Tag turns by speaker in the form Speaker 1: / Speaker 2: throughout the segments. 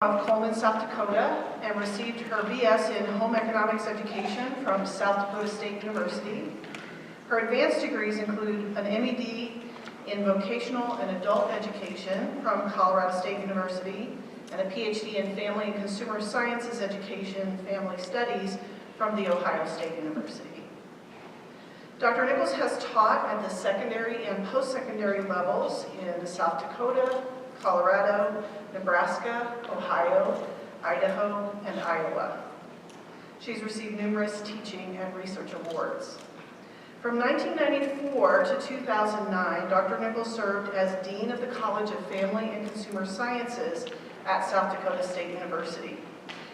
Speaker 1: of Coleman, South Dakota, and received her BS in Home Economics Education from South Dakota State University. Her advanced degrees include an MED in Vocational and Adult Education from Colorado State University, and a PhD in Family and Consumer Sciences Education, Family Studies from The Ohio State University. Dr. Nichols has taught at the secondary and post-secondary levels in South Dakota, Colorado, Nebraska, Ohio, Idaho, and Iowa. She's received numerous teaching and research awards. From 1994 to 2009, Dr. Nichols served as Dean of the College of Family and Consumer Sciences at South Dakota State University.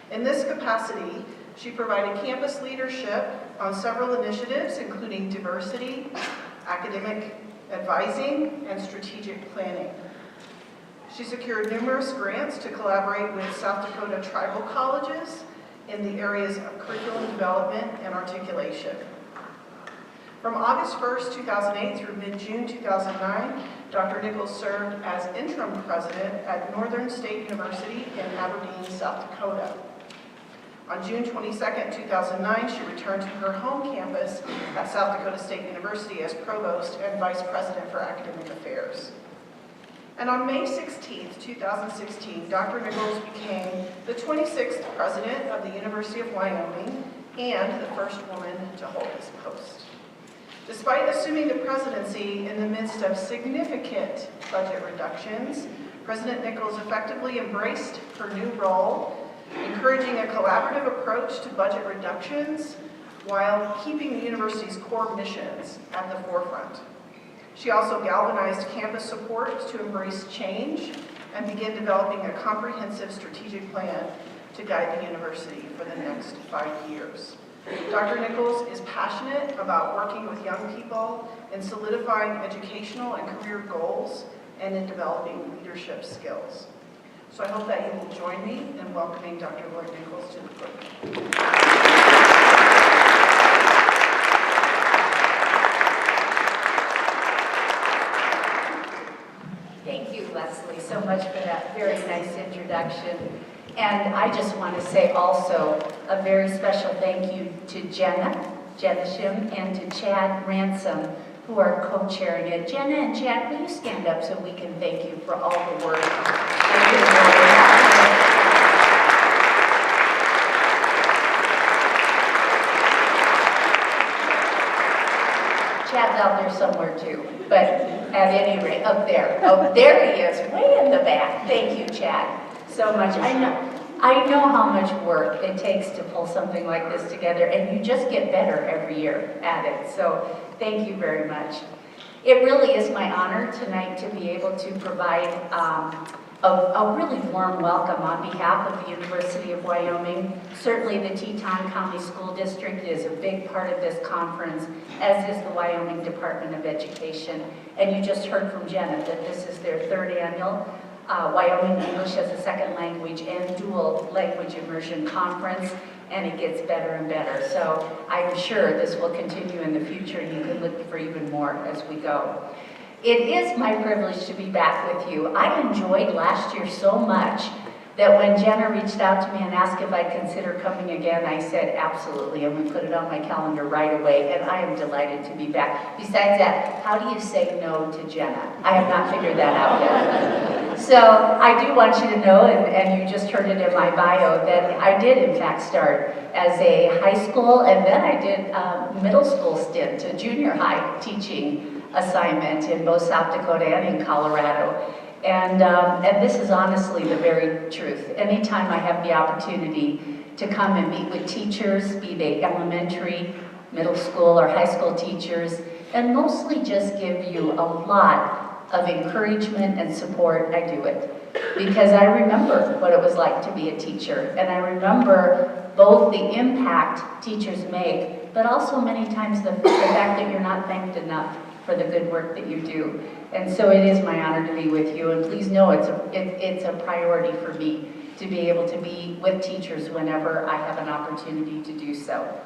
Speaker 1: In this capacity, she provided campus leadership on several initiatives, including diversity, academic advising, and strategic planning. She secured numerous grants to collaborate with South Dakota tribal colleges in the areas of curriculum development and articulation. From August 1st, 2008 through mid-June 2009, Dr. Nichols served as interim president at Northern State University in Aberdeen, South Dakota. On June 22nd, 2009, she returned to her home campus at South Dakota State University as provost and vice president for academic affairs. And on May 16th, 2016, Dr. Nichols became the 26th president of the University of Wyoming and the first woman to hold this post. Despite assuming the presidency in the midst of significant budget reductions, President Nichols effectively embraced her new role, encouraging a collaborative approach to budget reductions while keeping the university's core missions at the forefront. She also galvanized campus support to embrace change and begin developing a comprehensive strategic plan to guide the university for the next 5 years. Dr. Nichols is passionate about working with young people in solidifying educational and career goals and in developing leadership skills. So I hope that you will join me in welcoming Dr. Lloyd Nichols to the podium.
Speaker 2: Leslie, so much for that very nice introduction. And I just want to say also a very special thank you to Jenna Shim, and to Chad Ransom, who are co-chairing it. Jenna and Chad, will you stand up so we can thank you for all the work? Chad's out there somewhere too, but at any rate, up there. Oh, there he is, way in the back. Thank you, Chad, so much. I know how much work it takes to pull something like this together, and you just get better every year at it. So thank you very much. It really is my honor tonight to be able to provide a really warm welcome on behalf of the University of Wyoming. Certainly the Teton County School District is a big part of this conference, as is the Wyoming Department of Education. And you just heard from Jenna that this is their 3rd annual Wyoming English as a Second Language and Dual Language Immersion Conference, and it gets better and better. So I'm sure this will continue in the future, and you can look for even more as we go. It is my privilege to be back with you. I enjoyed last year so much that when Jenna reached out to me and asked if I'd consider coming again, I said absolutely, and we put it on my calendar right away, and I am delighted to be back. Besides that, how do you say no to Jenna? I have not figured that out yet. So I do want you to know, and you just heard it in my bio, that I did in fact start as a high school, and then I did a middle school stint, a junior high teaching assignment in both South Dakota and in Colorado. And this is honestly the very truth. Anytime I have the opportunity to come and meet with teachers, be they elementary, middle school, or high school teachers, and mostly just give you a lot of encouragement and support, I do it. Because I remember what it was like to be a teacher, and I remember both the impact teachers make, but also many times the fact that you're not thanked enough for the good work that you do. And so it is my honor to be with you, and please know it's a priority for me to be able to be with teachers whenever I have an opportunity to do so.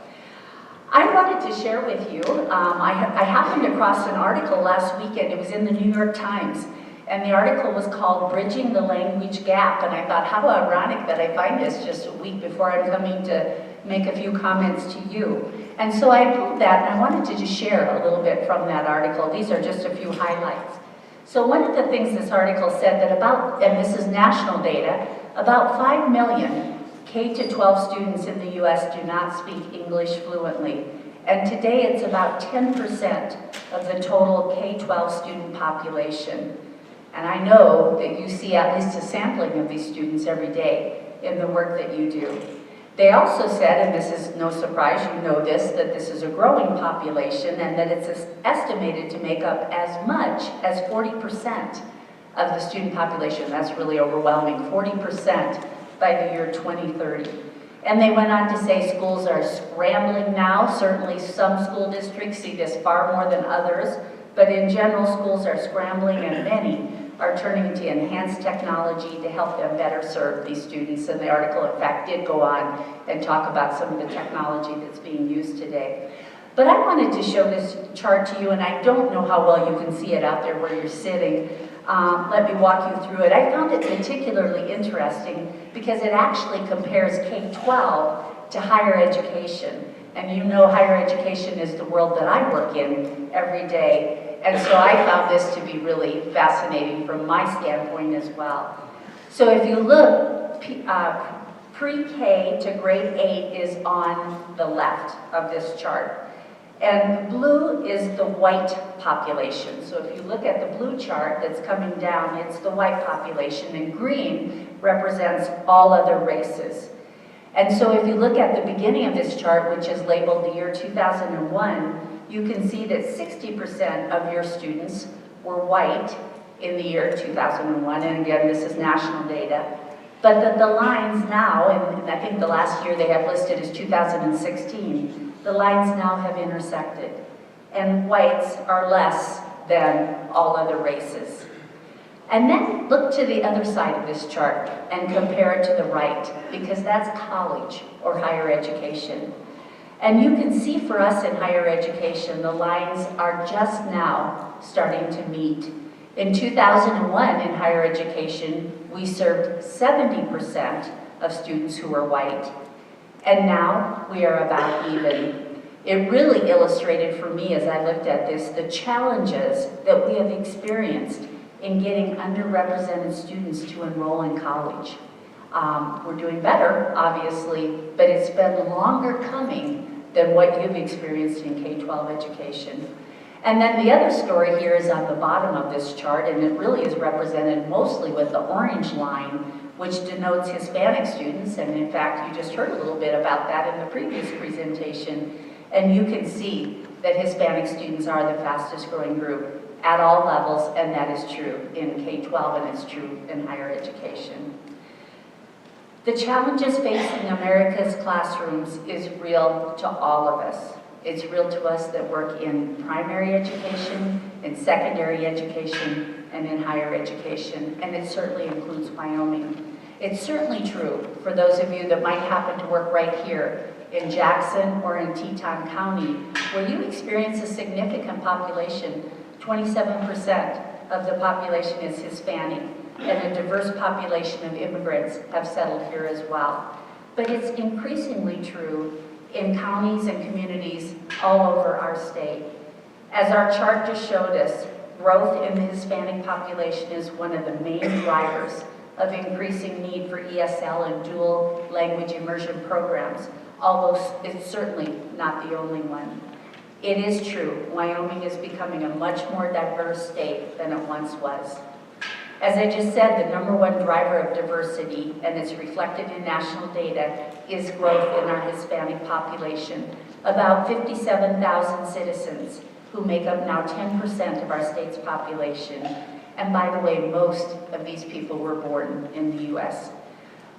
Speaker 2: I wanted to share with you, I happened across an article last weekend. It was in the New York Times, And the article was called Bridging the Language Gap. And I thought, how ironic that I find this just a week before I'm coming to make a few comments to you. And so I pulled that and I wanted to just share a little bit from that article. These are just a few highlights. So one of the things this article said that about, and this is national data, about 5 million K-12 students in the US do not speak English fluently. And today it's about 10% of the total K-12 student population. And I know that you see at least a sampling of these students every day in the work that you do. They also said, and this is no surprise, you know this, that this is a growing population and that it's estimated to make up as much as 40% of the student population. That's really overwhelming, 40% by the year 2030. And they went on to say schools are scrambling now. Certainly some school districts see this far more than others, but in general schools are scrambling and many are turning to enhanced technology to help them better serve these students. And the article, in fact, did go on and talk about some of the technology that's being used today. But I wanted to show this chart to you, and I don't know how well you can see it out there where you're sitting. Let me walk you through it. I found it particularly interesting because it actually compares K-12 to higher education. And you know higher education is the world that I work in every day. And so I found this to be really fascinating from my standpoint as well. So if you look, pre-K to grade 8 is on the left of this chart. And blue is the white population. So if you look at the blue chart that's coming down, it's the white population, and green represents all other races. And so if you look at the beginning of this chart, which is labeled the year 2001, you can see that 60% of your students were white in the year 2001, and again, this is national data. But that the lines now, and I think the last year they have listed is 2016, the lines now have intersected, and whites are less than all other races. And then look to the other side of this chart and compare it to the right, because that's college or higher education. And you can see for us in higher education, the lines are just now starting to meet. In 2001, in higher education, we served 70% of students who were white. And now we are about even. It really illustrated for me as I looked at this, the challenges that we have experienced in getting underrepresented students to enroll in college. We're doing better, obviously, but it's been longer coming than what you've experienced in K-12 education. And then the other story here is on the bottom of this chart, and it really is represented mostly with the orange line, which denotes Hispanic students, and in fact, you just heard a little bit about that in the previous presentation, and you can see that Hispanic students are the fastest growing group at all levels, and that is true in K-12 and it's true in higher education. The challenges facing America's classrooms is real to all of us. It's real to us that work in primary education, in secondary education, and in higher education, and it certainly includes Wyoming. It's certainly true for those of you that might happen to work right here in Jackson or in Teton County, where you experience a significant population. 27% of the population is Hispanic, and a diverse population of immigrants have settled here as well. But it's increasingly true in counties and communities all over our state. As our chart just showed us, growth in the Hispanic population is one of the main drivers of increasing need for ESL and dual language immersion programs, although it's certainly not the only one. It is true, Wyoming is becoming a much more diverse state than it once was. As I just said, the #1 driver of diversity, and it's reflected in national data, is growth in our Hispanic population. About 57,000 citizens who make up now 10% of our state's population. And by the way, most of these people were born in the US.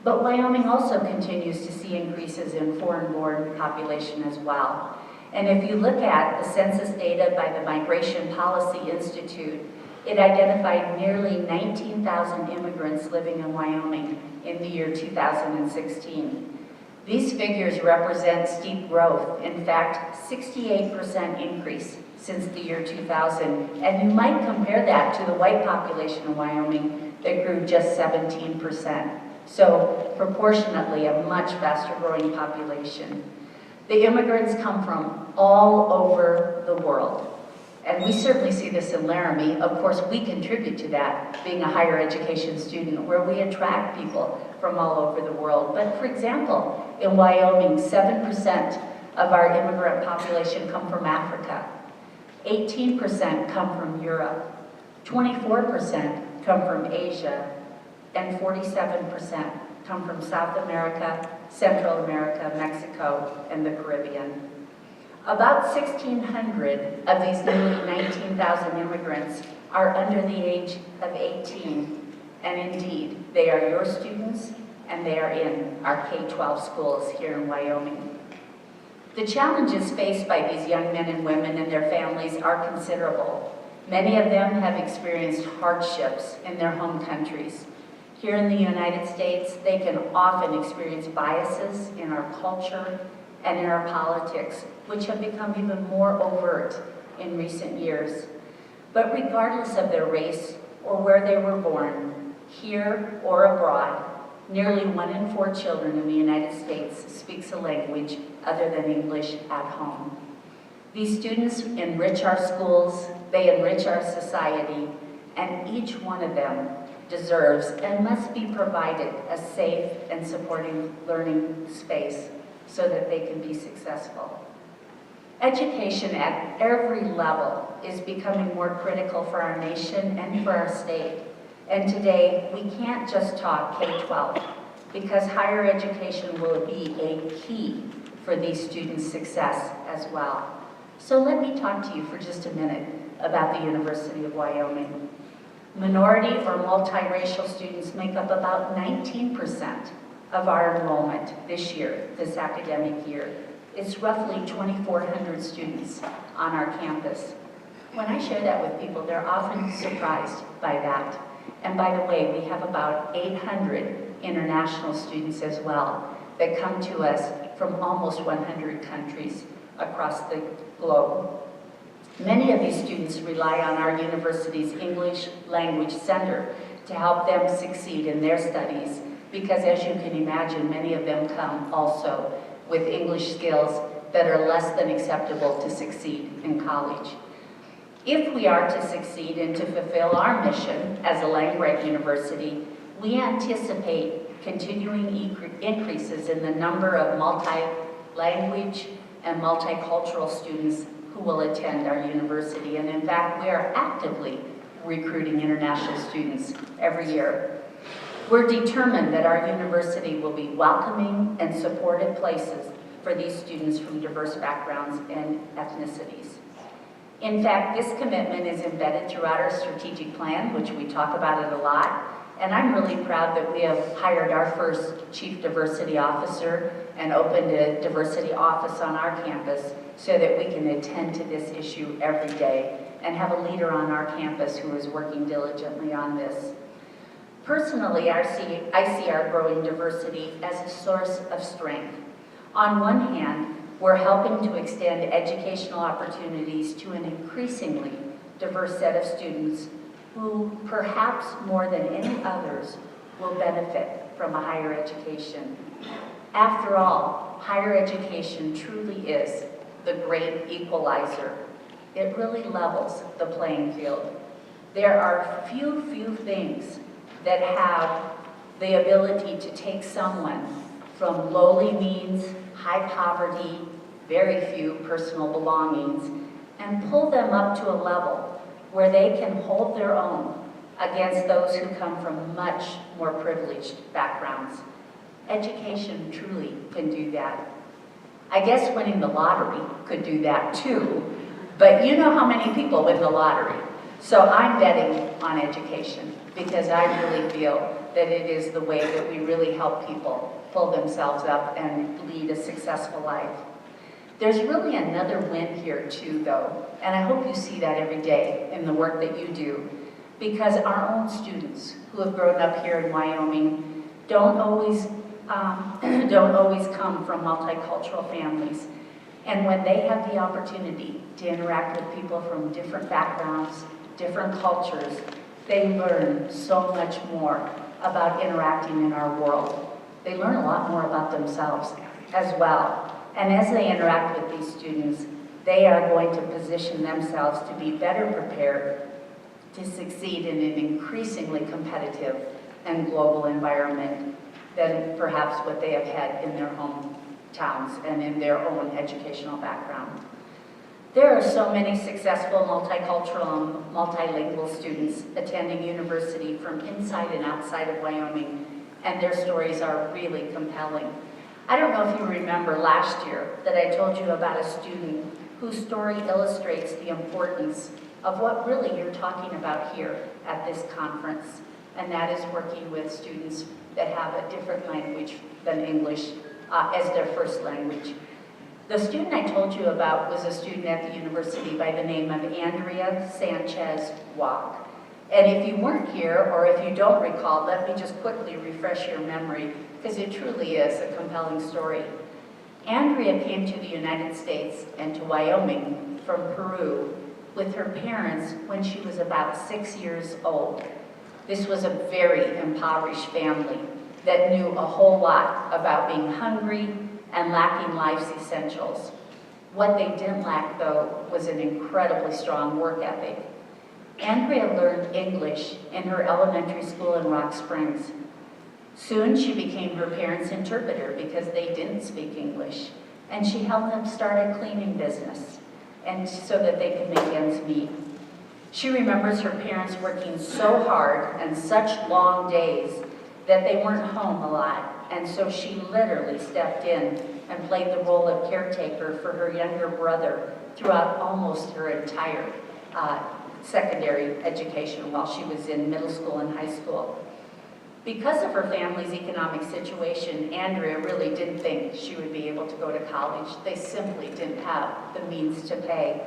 Speaker 2: But Wyoming also continues to see increases in foreign-born population as well. And if you look at the census data by the Migration Policy Institute, it identified nearly 19,000 immigrants living in Wyoming in the year 2016. These figures represent steep growth. In fact, 68% increase since the year 2000. And you might compare that to the white population of Wyoming that grew just 17%. So proportionately, a much faster growing population. The immigrants come from all over the world. And we certainly see this in Laramie. Of course, we contribute to that, being a higher education student, where we attract people from all over the world. But for example, in Wyoming, 7% of our immigrant population come from Africa, 18% come from Europe, 24% come from Asia, and 47% come from South America, Central America, Mexico, and the Caribbean. About 1,600 of these nearly 19,000 immigrants are under the age of 18, and indeed, they are your students, and they are in our K-12 schools here in Wyoming. The challenges faced by these young men and women and their families are considerable. Many of them have experienced hardships in their home countries. Here in the United States, they can often experience biases in our culture and in our politics, which have become even more overt in recent years. But regardless of their race or where they were born, here or abroad, nearly 1 in 4 children in the United States speaks a language other than English at home. These students enrich our schools, they enrich our society, and each one of them deserves and must be provided a safe and supporting learning space so that they can be successful. Education at every level is becoming more critical for our nation and for our state. And today, we can't just talk K-12 because higher education will be a key for these students' success as well. So let me talk to you for just a minute about the University of Wyoming. Minority or multiracial students make up about 19% of our enrollment this year, this academic year. It's roughly 2,400 students on our campus. When I share that with people, they're often surprised by that. And by the way, we have about 800 international students as well that come to us from almost 100 countries across the globe. Many of these students rely on our university's English Language Center to help them succeed in their studies because, as you can imagine, many of them come also with English skills that are less than acceptable to succeed in college. If we are to succeed and to fulfill our mission as a land-grant university, we anticipate continuing increases in the number of multi-language and multicultural students who will attend our university. And in fact, we are actively recruiting international students every year. We're determined that our university will be welcoming and supportive places for these students from diverse backgrounds and ethnicities. In fact, this commitment is embedded throughout our strategic plan, which we talk about it a lot. And I'm really proud that we have hired our first Chief Diversity Officer and opened a diversity office on our campus so that we can attend to this issue every day and have a leader on our campus who is working diligently on this. Personally, I see our growing diversity as a source of strength. On one hand, we're helping to extend educational opportunities to an increasingly diverse set of students who, perhaps more than any others, will benefit from a higher education. After all, higher education truly is the great equalizer. It really levels the playing field. There are few things that have the ability to take someone from lowly means, high poverty, very few personal belongings, and pull them up to a level where they can hold their own against those who come from much more privileged backgrounds. Education truly can do that. I guess winning the lottery could do that too, but you know how many people win the lottery. So I'm betting on education because I really feel that it is the way that we really help people pull themselves up and lead a successful life. There's really another win here too, though, and I hope you see that every day in the work that you do, because our own students who have grown up here in Wyoming don't always don't always come from multicultural families. And when they have the opportunity to interact with people from different backgrounds, different cultures, they learn so much more about interacting in our world. They learn a lot more about themselves as well. And as they interact with these students, they are going to position themselves to be better prepared to succeed in an increasingly competitive and global environment than perhaps what they have had in their hometowns and in their own educational background. There are so many successful multicultural and multilingual students attending university from inside and outside of Wyoming, and their stories are really compelling. I don't know if you remember last year that I told you about a student whose story illustrates the importance of what really you're talking about here at this conference, and that is working with students that have a different language than English as their first language. The student I told you about was a student at the university by the name of Andrea Sanchez Walk. And if you weren't here, or if you don't recall, let me just quickly refresh your memory, because it truly is a compelling story. Andrea came to the United States and to Wyoming from Peru with her parents when she was about 6 years old. This was a very impoverished family that knew a whole lot about being hungry and lacking life's essentials. What they didn't lack, though, was an incredibly strong work ethic. Andrea learned English in her elementary school in Rock Springs. Soon she became her parents' interpreter because they didn't speak English, and she helped them start a cleaning business and so that they could make ends meet. She remembers her parents working so hard and such long days that they weren't home a lot, and so she literally stepped in and played the role of caretaker for her younger brother throughout almost her entire secondary education while she was in middle school and high school. Because of her family's economic situation, Andrea really didn't think she would be able to go to college. They simply didn't have the means to pay.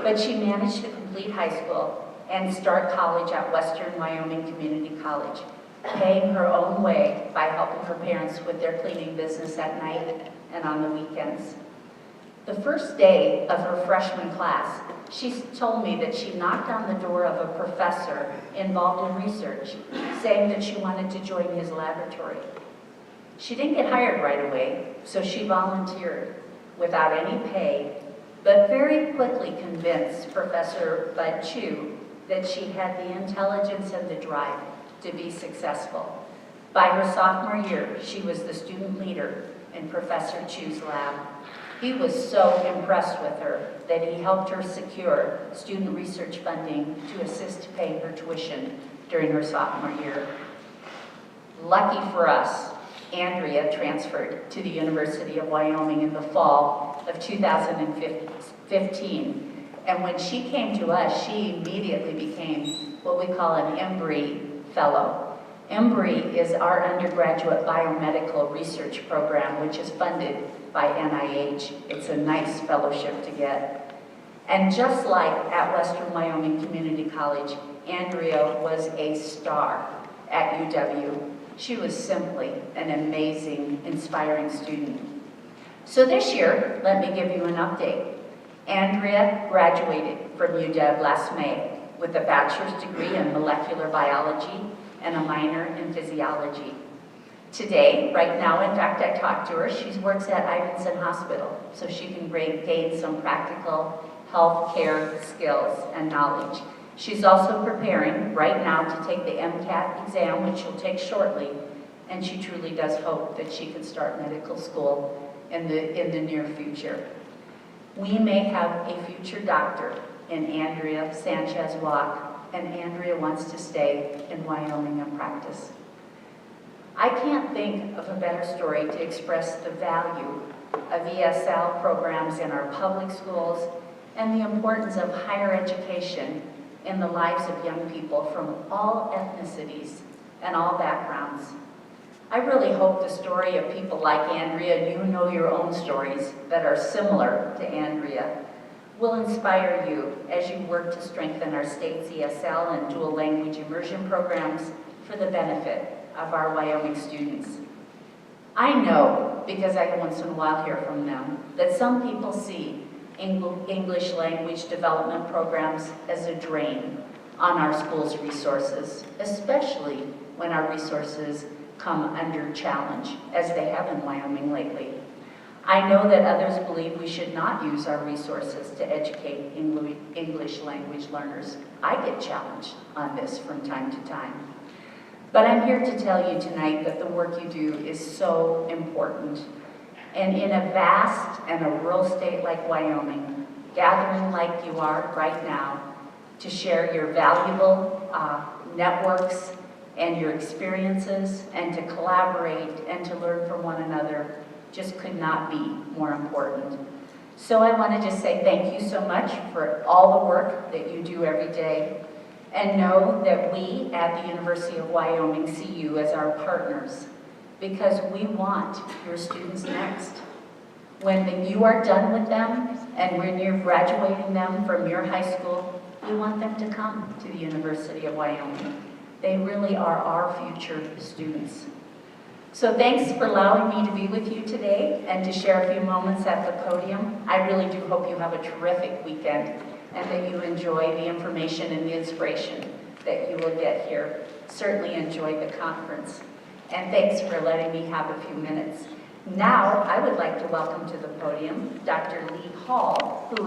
Speaker 2: But she managed to complete high school and start college at Western Wyoming Community College, paying her own way by helping her parents with their cleaning business at night and on the weekends. The first day of her freshman class, she told me that she knocked on the door of a professor involved in research, saying that she wanted to join his laboratory. She didn't get hired right away, so she volunteered without any pay, but very quickly convinced Professor Bud Chu that she had the intelligence and the drive to be successful. By her sophomore year, she was the student leader in Professor Chu's lab. He was so impressed with her that he helped her secure student research funding to assist paying her tuition during her sophomore year. Lucky for us, Andrea transferred to the University of Wyoming in the fall of 2015. And when she came to us, she immediately became what we call an Embry Fellow. Embry is our undergraduate biomedical research program, which is funded by NIH. It's a nice fellowship to get. And just like at Western Wyoming Community College, Andrea was a star at UW. She was simply an amazing, inspiring student. So this year, let me give you an update. Andrea graduated from UW last May with a bachelor's degree in molecular biology and a minor in physiology. Today, right now, in fact, I talked to her, she works at Ivinson Hospital, so she can gain some practical health care skills and knowledge. She's also preparing right now to take the MCAT exam, which she'll take shortly, and she truly does hope that she can start medical school in the near future. We may have a future doctor in Andrea Sanchez Walk, and Andrea wants to stay in Wyoming and practice. I can't think of a better story to express the value of ESL programs in our public schools and the importance of higher education in the lives of young people from all ethnicities and all backgrounds. I really hope the story of people like Andrea, and you know your own stories that are similar to Andrea, will inspire you as you work to strengthen our state's ESL and dual language immersion programs for the benefit of our Wyoming students. I know, because I once in a while hear from them, that some people see English language development programs as a drain on our school's resources, especially when our resources come under challenge, as they have in Wyoming lately. I know that others believe we should not use our resources to educate English language learners. I get challenged on this from time to time. But I'm here to tell you tonight that the work you do is so important. And in a vast and a rural state like Wyoming, gathering like you are right now to share your valuable networks and your experiences and to collaborate and to learn from one another just could not be more important. So I want to just say thank you so much for all the work that you do every day, and know that we at the University of Wyoming see you as our partners, because we want your students next. When you are done with them and when you're graduating them from your high school, we want them to come to the University of Wyoming. They really are our future students. So thanks for allowing me to be with you today and to share a few moments at the podium. I really do hope you have a terrific weekend and that you enjoy the information and the inspiration that you will get here. Certainly enjoy the conference. And thanks for letting me have a few minutes. Now, I would like to welcome to the podium Dr. Lee Hall, who